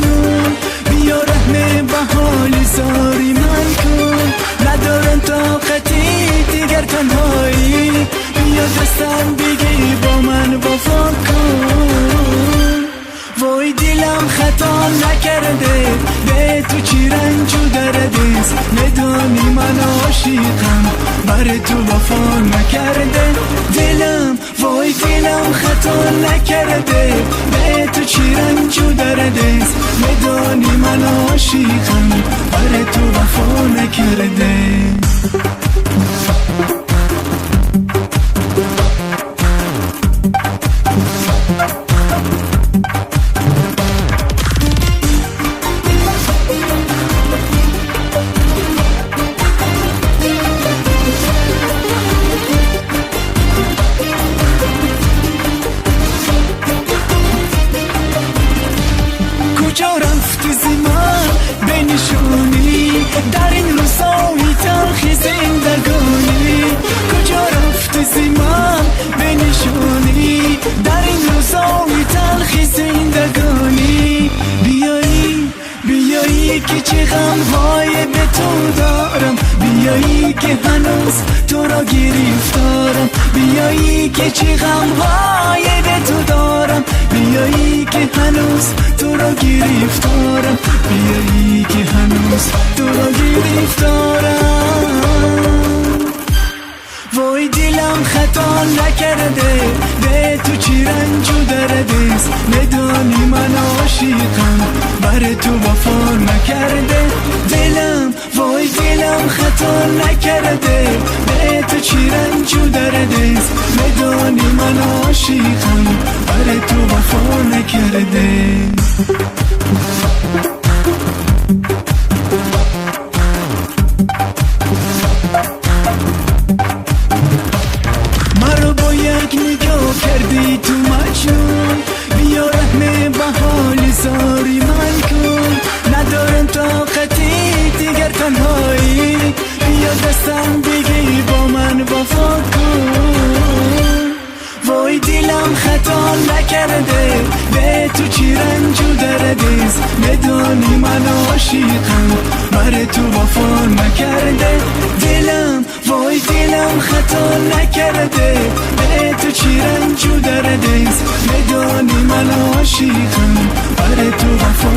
مجنون، بیا رحم به حال زاری من کن، ندارم طاقتی دیگر تنهایی، بیا دستم بگی با من وفا کن. وای دلم خطا نکرده، به تو چی رنج و دردیست، ندانی من عاشقم بر تو وفا نکرده دلم. وای دلم خطا نکرده، به تو چی رنج و دردیست، ندانی من عاشقم بر تو وفا نکرده. کجا رفتی زمان بنشونی در این روزای تلخ زندگانی، کجا رفتی زمان بنشونی در این روزای تلخ زندگانی. بیایی که چه غمهای به تو دارم، بیایی که هنوز تو را گرفتارم، بیایی که چه غمهای به تو دارم، بیایی که هنوز تو را گرفتارم، بیایی که هنوز تو را گرفتارم. وای دلم خطا نکرده، به تو چی رنج و دردیست، ندانی من عاشقم بر تو وفا نکرده دلم. وای دلم خطا نکرده، به تو چی رنج و دردیست، ندانی من عاشقم بر تو وفا نکرده. مرا با یک نگاه کردی تو مجنون، بیا رحم به حال زاری من کن، ندارم طاقتی دیگر تنهایی، بیا دستم بگی با من وفا کن. وای دلم خطا نکرده، به تو چی رنج و دردیست، ندانی من عاشقم بر تو وفا نکرده دلم. وای دلم خطا نکرده، به تو چی رنج و دردیست، ندانی من عاشقم بر تو وفا